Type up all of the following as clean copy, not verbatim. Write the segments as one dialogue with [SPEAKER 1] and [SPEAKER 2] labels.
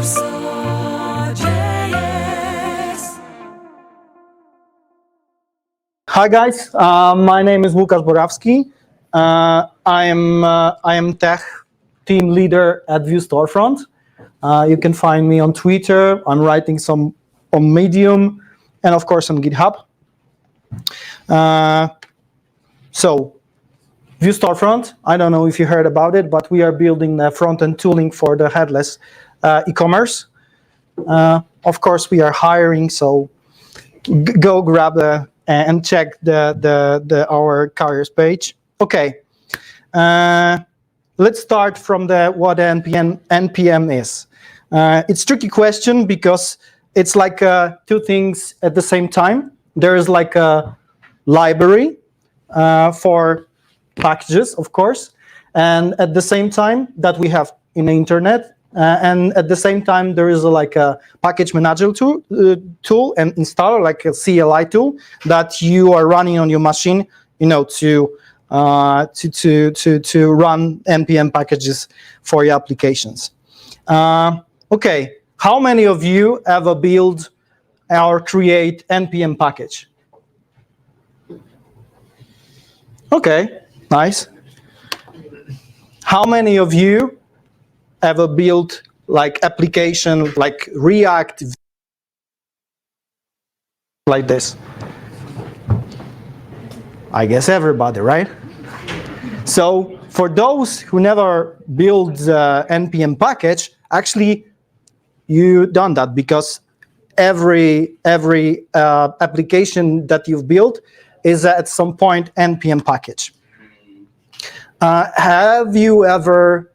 [SPEAKER 1] WarsawJS.
[SPEAKER 2] Hi guys, my name is Łukasz Borawski. I am tech team leader at Vue Storefront. You can find me on Twitter. I'm writing some on Medium, and of course on GitHub. So Vue Storefront, I don't know if you heard about it, but we are building the front-end tooling for the headless e-commerce. Of course, we are hiring, so go grab and check our careers page. Okay, let's start from what NPM is. It's a tricky question because it's like two things at the same time. There is like a library for packages, of course, and at the same time that we have in the internet, and at the same time there is like a package manager tool and installer, like a CLI tool that you are running on your machine, you know, to run NPM packages for your applications. Okay, how many of you ever build or create NPM package? Okay, nice. How many of you ever built like application like React like this? I guess everybody, right? So for those who never built the NPM package, actually you done that because every application that you've built is at some point NPM package. Have you ever,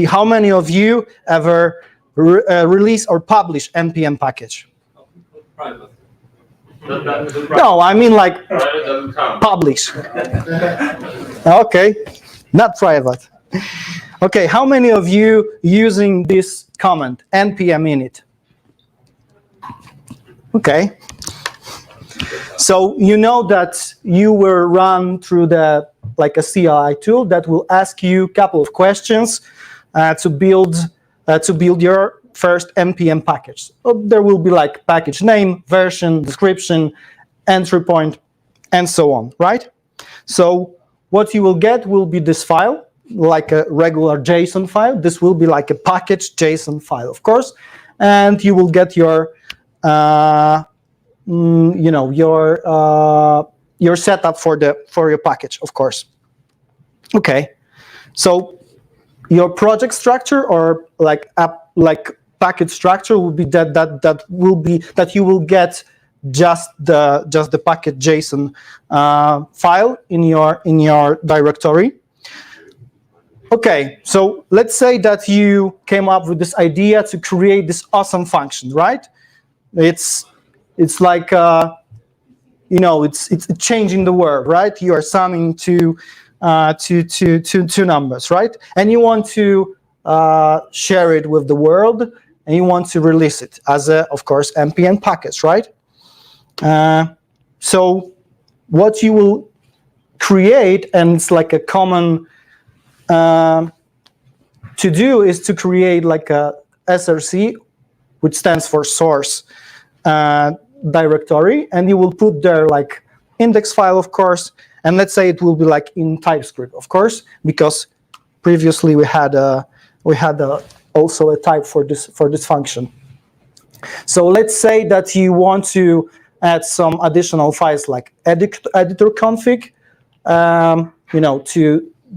[SPEAKER 2] how many of you ever release or publish NPM package?
[SPEAKER 3] Private.
[SPEAKER 2] No, I mean like publish. Okay, not private. Okay, how many of you using this command, npm init? Okay. So you know that you will run through like a CLI tool that will ask you a couple of questions to build your first NPM package. So there will be like package name, version, description, entry point, and so on, right? So what you will get will be this file, like a regular JSON file. This will be like a package JSON file, of course, and you will get your your setup for your package, of course. Okay, so your project structure or like package structure will be that you will get just the package JSON file in your directory. Okay, so let's say that you came up with this idea to create this awesome function, right? It's like it's changing the world, right? You are summing two numbers, right? And you want to share it with the world, and you want to release it as a, of course, NPM package, right? So what you will create, and it's like a common to do, is to create like a SRC, which stands for source directory, and you will put there like index file, of course, and let's say it will be like in TypeScript, of course, because previously we had also a type for this function. So let's say that you want to add some additional files like editor config,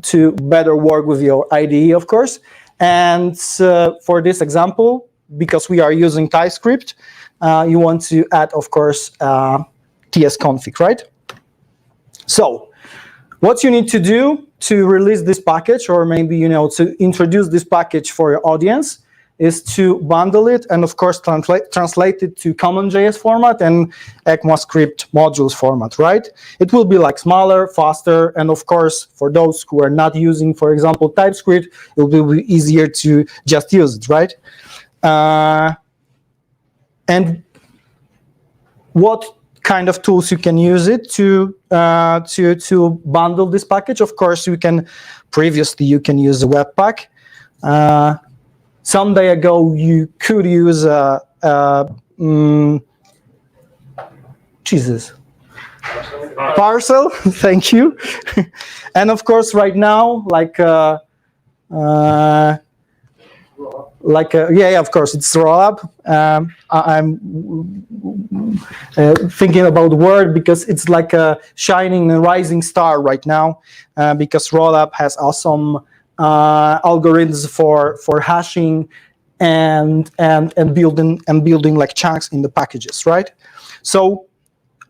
[SPEAKER 2] to better work with your IDE, of course. And for this example, because we are using TypeScript, you want to add, of course, tsconfig, right? So what you need to do to release this package, or maybe to introduce this package for your audience, is to bundle it and, of course, translate it to CommonJS format and ECMAScript modules format, right? It will be like smaller, faster, and of course, for those who are not using, for example, TypeScript, it will be easier to just use it, right? And what kind of tools you can use it to bundle this package? Of course, you can use the Webpack. some day ago you could use Jesus. Parcel, thank you. And of course, right now, yeah, of course, it's rollup. I'm thinking about the word because it's like a shining and rising star right now, because rollup has awesome algorithms for hashing and building like chunks in the packages, right? So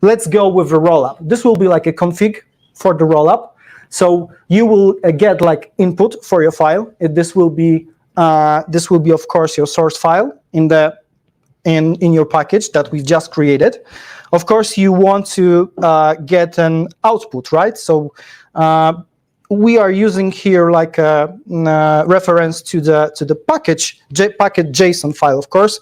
[SPEAKER 2] let's go with the rollup. This will be like a config for the rollup. So you will get like input for your file. This will be of course your source file in your package that we just created. Of course, you want to get an output, right? So we are using here like a reference to the package JSON file, of course,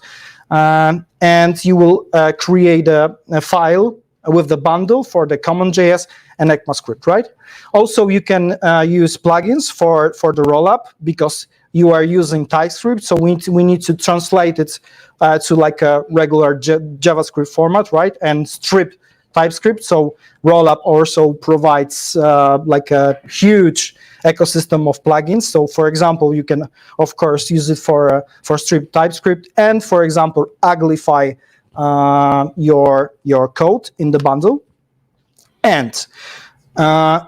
[SPEAKER 2] and you will create a file with the bundle for the CommonJS and ECMAScript, right? Also, you can use plugins for the rollup because you are using TypeScript, so we need to translate it to like a regular JavaScript format, right? And strip TypeScript. So rollup also provides like a huge ecosystem of plugins. So for example, you can of course use it for strip TypeScript and, for example, uglify your code in the bundle. And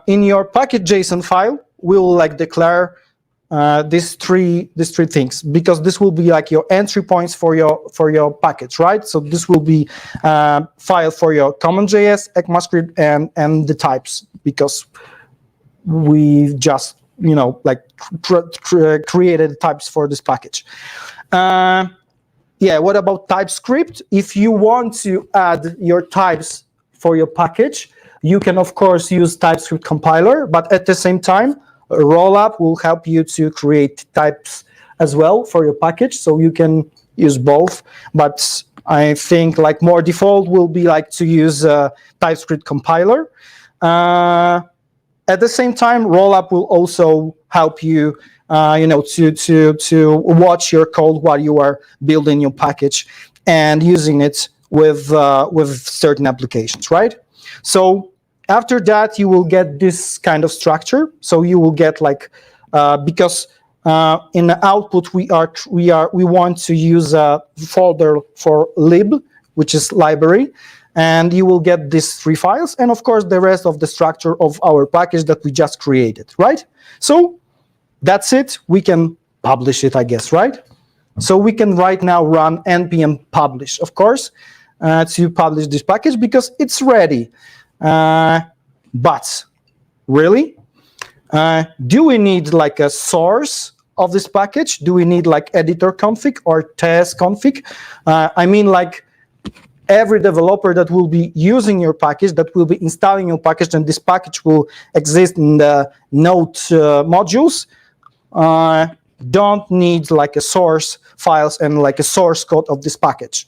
[SPEAKER 2] in your package JSON file, we'll like declare these three things, because this will be like your entry points for your package, right? So this will be file for your CommonJS, ECMAScript, and the types, because we just like created types for this package. Yeah, what about TypeScript? If you want to add your types for your package, you can of course use TypeScript compiler, but at the same time, rollup will help you to create types as well for your package, so you can use both. But I think like more default will be like to use TypeScript compiler. At the same time, rollup will also help you, to watch your code while you are building your package and using it with certain applications, right? So after that, you will get this kind of structure. So you will get like, because in the output we want to use a folder for lib, which is library, and you will get these three files, and of course the rest of the structure of our package that we just created, right? So that's it. We can publish it, I guess, right? So we can right now run npm publish, of course, to publish this package because it's ready. But really, do we need like a source of this package? Do we need like editor config or test config? I mean, like every developer that will be using your package, that will be installing your package, and this package will exist in the Node modules, don't need like a source files and like a source code of this package.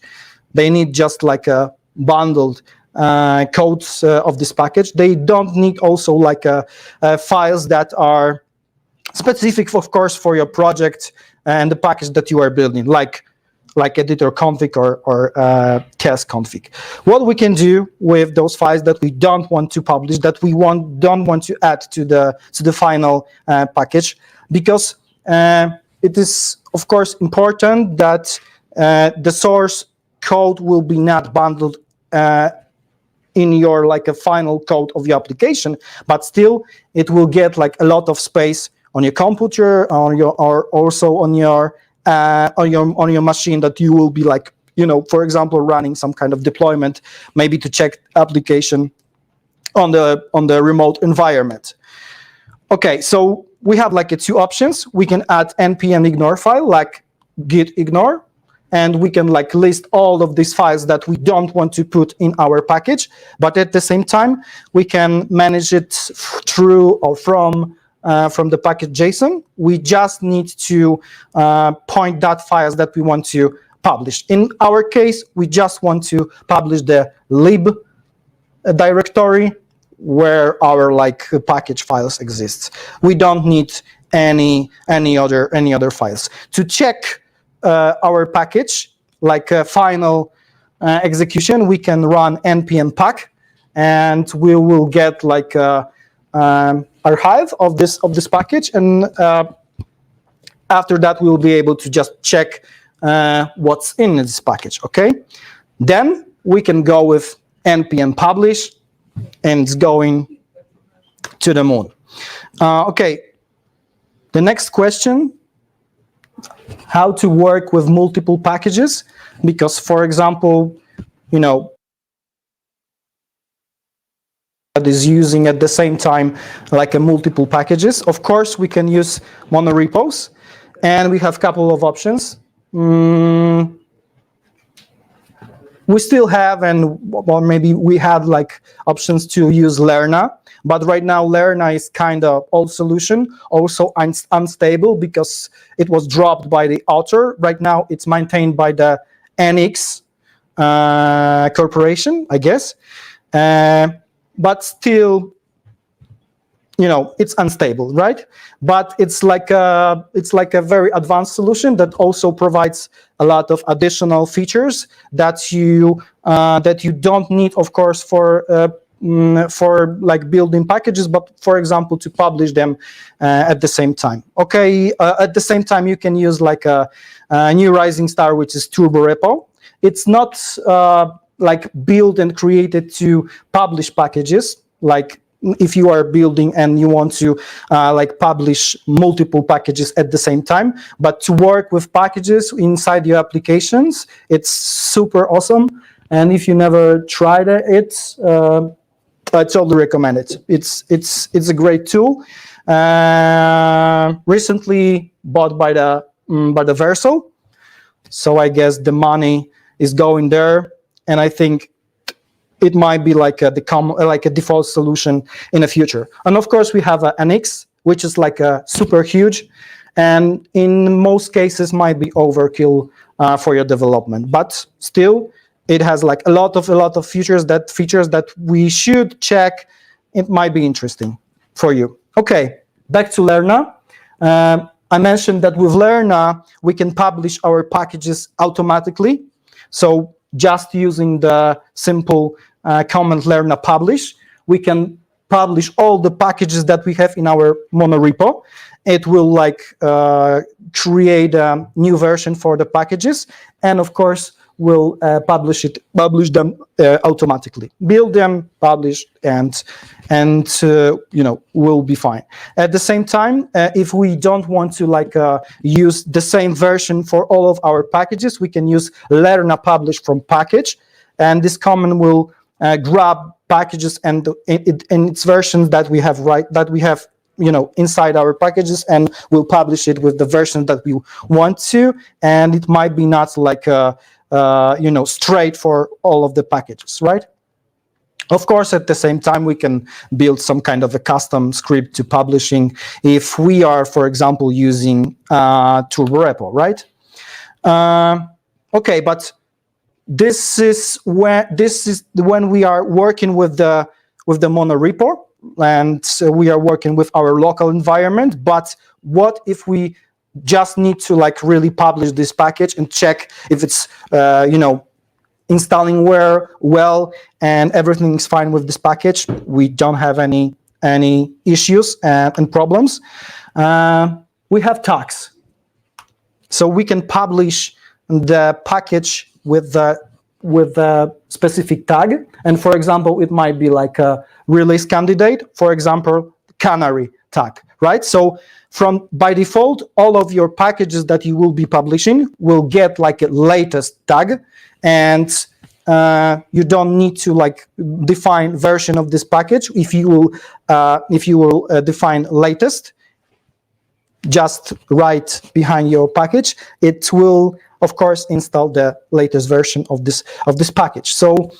[SPEAKER 2] They need just like a bundled codes of this package. They don't need also like files that are specific, of course, for your project and the package that you are building, like editor config or test config. What we can do with those files that we don't want to publish, that we don't want to add to the final package, because it is of course important that the source code will be not bundled in your like a final code of your application, but still it will get like a lot of space on your computer, or also on your machine, that you will be like, for example, running some kind of deployment, maybe to check application on the remote environment. Okay, so we have like two options. We can add npm ignore file, like git ignore, and we can like list all of these files that we don't want to put in our package, but at the same time we can manage it through or from the package JSON. We just need to point that files that we want to publish. In our case, we just want to publish the lib directory where our like package files exist. We don't need any other files. To check our package, like a final execution, we can run npm pack, and we will get like a archive of this package, and after that we will be able to just check what's in this package. Okay, then we can go with npm publish, and it's going to the moon. Okay, the next question: how to work with multiple packages? Because, for example, that is using at the same time like a multiple packages. Of course, we can use monorepos, and we have a couple of options. We still have, or maybe we had like options to use Lerna, but right now Lerna is kind of old solution, also unstable because it was dropped by the author. Right now it's maintained by the NX corporation, I guess, but still, it's unstable, right? But it's like a very advanced solution that also provides a lot of additional features that you don't need, of course, for like building packages, but for example to publish them at the same time. Okay, at the same time you can use like a new rising star, which is turbo repo. It's not like built and created to publish packages, like if you are building and you want to like publish multiple packages at the same time, but to work with packages inside your applications, it's super awesome. And if you never tried it, I totally recommend it. It's a great tool. Recently bought by the Warsaw, so I guess the money is going there, and I think it might be like a default solution in the future. And of course, we have NX, which is like a super huge, and in most cases might be overkill for your development. But still, it has like a lot of features that we should check. It might be interesting for you. Okay, back to Lerna. I mentioned that with Lerna we can publish our packages automatically. So just using the simple command Lerna publish, we can publish all the packages that we have in our monorepo. It will like create a new version for the packages, and of course will publish them automatically. Build them, publish, and will be fine. At the same time, if we don't want to like use the same version for all of our packages, we can use Lerna publish from package, and this command will grab packages and its versions that we have inside our packages, and we'll publish it with the version that we want to. And it might be not like straight for all of the packages, right? Of course, at the same time, we can build some kind of a custom script to publishing if we are, for example, using turbo repo, right? Okay, but this is when we are working with the monorepo, and we are working with our local environment. But what if we just need to like really publish this package and check if it's installing well and everything is fine with this package? We don't have any issues and problems. We have tags, so we can publish the package with a specific tag. And for example, it might be like a release candidate, for example, canary tag, right? So by default, all of your packages that you will be publishing will get like a latest tag, and you don't need to like define version of this package. If you will define latest, just right behind your package, it will of course install the latest version of this package. So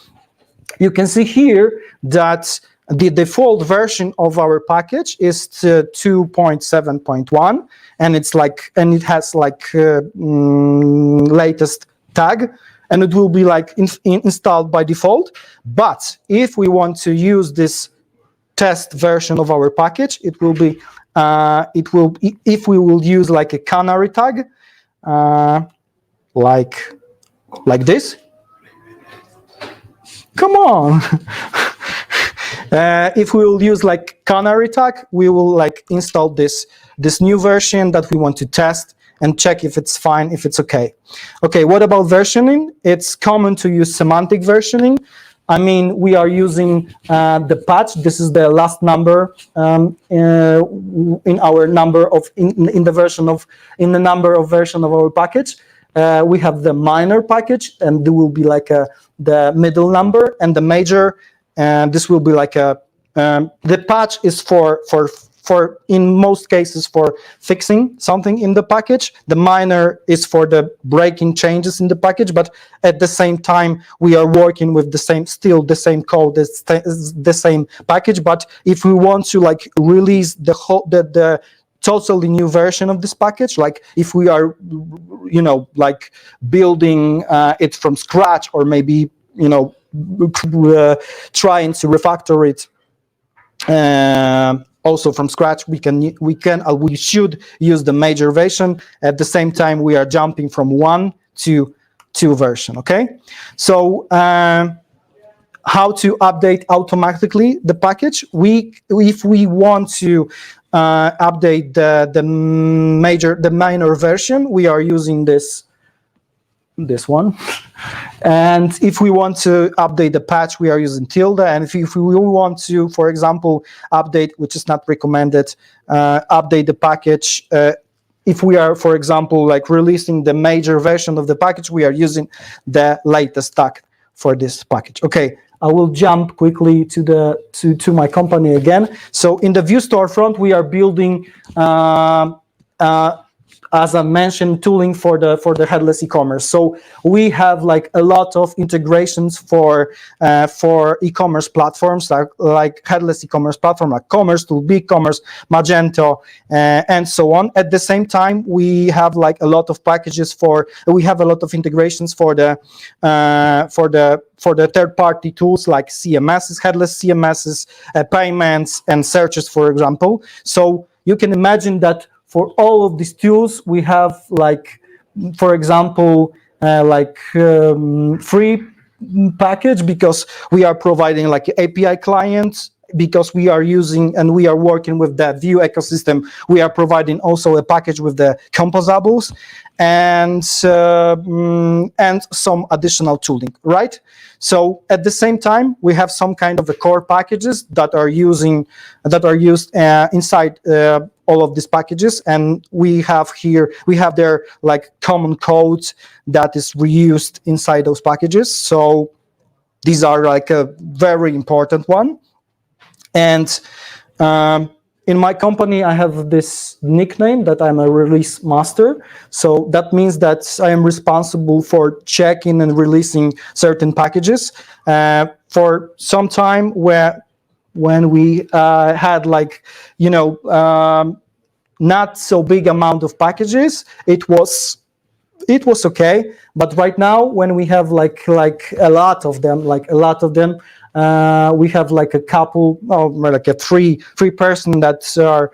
[SPEAKER 2] you can see here that the default version of our package is 2.7.1, and it has like latest tag, and it will be like installed by default. But if we want to use this test version of our package, it will be if we will use like a canary tag, like this. Come on. If we will use like canary tag, we will like install this new version that we want to test and check if it's fine, if it's okay. Okay, what about versioning? It's common to use semantic versioning. I mean, we are using the patch. This is the last number in our number of in the number of version of our package. We have the minor package, and there will be like the middle number, and the major, and this will be like the patch is for in most cases for fixing something in the package. The minor is for the breaking changes in the package, but at the same time we are working with the same code, the same package. But if we want to like release the totally new version of this package, like if we are like building it from scratch, or maybe trying to refactor it also from scratch, we should use the major version. At the same time, we are jumping from 1 to 2 version. Okay, so how to update automatically the package? If we want to update the minor version, we are using this one. And if we want to update the patch, we are using tilde. And if we want to, for example, update, which is not recommended, update the package, if we are, for example, like releasing the major version of the package, we are using the latest tag for this package. Okay, I will jump quickly to my company again. So in the Vue storefront, we are building as I mentioned, tooling for the headless e-commerce. So we have like a lot of integrations for e-commerce platforms, like headless e-commerce platform, like Commerce Tool, BigCommerce, Magento, and so on. At the same time, we have like a lot of packages we have a lot of integrations for the third-party tools like CMSs, headless CMSs, payments, and searches, for example. So you can imagine that for all of these tools, we have like, for example, free package, because we are providing like API clients, because we are using and we are working with the Vue ecosystem. We are providing also a package with the composables and some additional tooling, right? So at the same time, we have some kind of the core packages that are used inside all of these packages, and we have their like common codes that is reused inside those packages. So these are like a very important one. And in my company, I have this nickname that I'm a release master. So that means that I am responsible for checking and releasing certain packages. For some time when we had like, not so big amount of packages, it was okay. But right now, when we have like a lot of them, we have like a couple, like a three person that are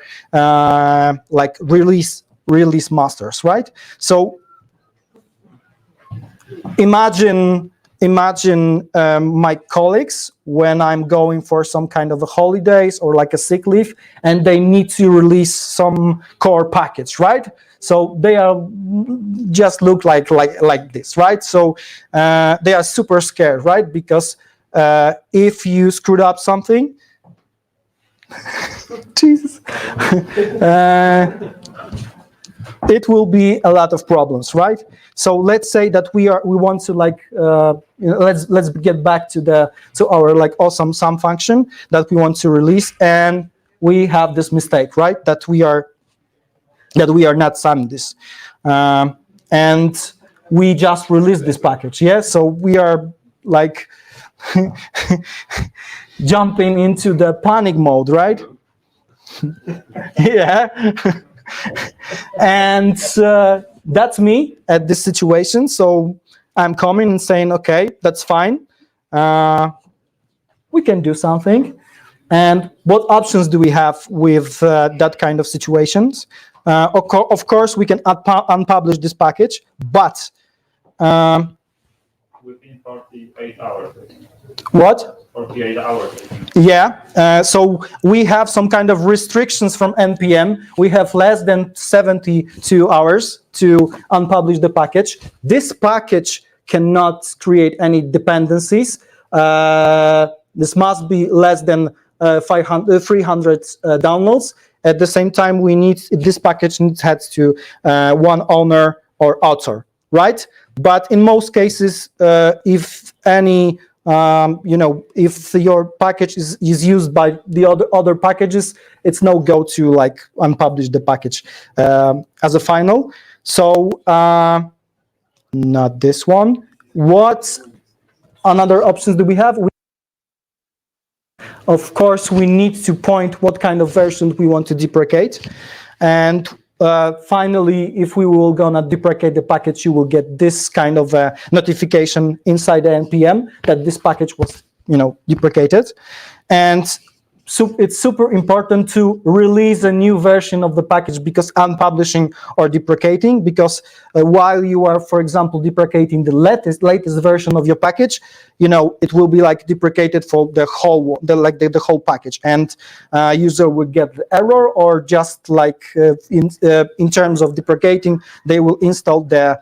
[SPEAKER 2] like release masters, right? So imagine my colleagues when I'm going for some kind of a holidays or like a sick leave, and they need to release some core package, right? So they are just look like this, right? So they are super scared, right? Because if you screwed up something, Jesus, it will be a lot of problems, right? So let's say that we want to like let's get back to our like awesome sum function that we want to release, and we have this mistake, right? That we are not summing this, and we just released this package. Yeah, so we are like jumping into the panic mode, right? Yeah. And that's me at this situation. So I'm coming and saying, okay, that's fine. We can do something. And what options do we have with that kind of situations? Of course, we can unpublish this package, but
[SPEAKER 1] Within 48 hours.
[SPEAKER 2] What?
[SPEAKER 1] 48 hours.
[SPEAKER 2] Yeah, so we have some kind of restrictions from NPM. We have less than 72 hours to unpublish the package. This package cannot create any dependencies. This must be less than 300 downloads. At the same time, this package has to one owner or author, right? But in most cases, if any if your package is used by the other packages, it's no go to like unpublish the package as a final. So not this one. What another options do we have? Of course, we need to point what kind of version we want to deprecate. And finally, if we will gonna deprecate the package, you will get this kind of notification inside the NPM that this package was, deprecated. And so it's super important to release a new version of the package because unpublishing or deprecating, because while you are, for example, deprecating the latest version of your package, it will be like deprecated for the whole, the whole package, and user will get the error, or just like in terms of deprecating, they will install the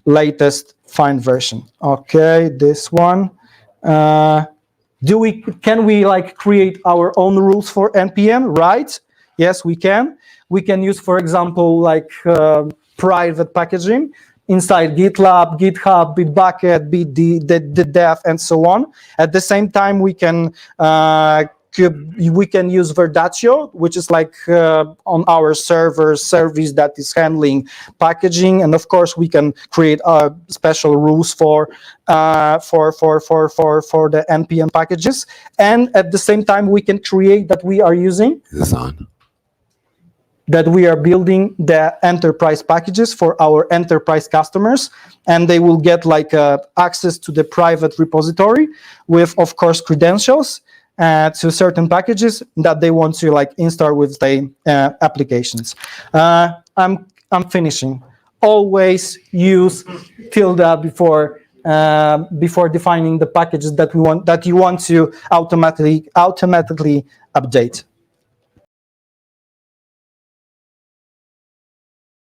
[SPEAKER 2] latest fine version. Okay, this one. Can we like create our own rules for NPM? Right? Yes, we can. We can use, for example, like private packaging inside GitLab, GitHub, Bitbucket, the dev, and so on. At the same time, we can use Verdaccio, which is like on our server service that is handling packaging, and of course we can create special rules for the NPM packages. And at the same time, we can create that we are using.
[SPEAKER 3] Is this on?
[SPEAKER 2] That we are building the enterprise packages for our enterprise customers, and they will get like access to the private repository with, of course, credentials to certain packages that they want to like install with the applications. I'm finishing. Always use tilde before defining the packages that you want to automatically update.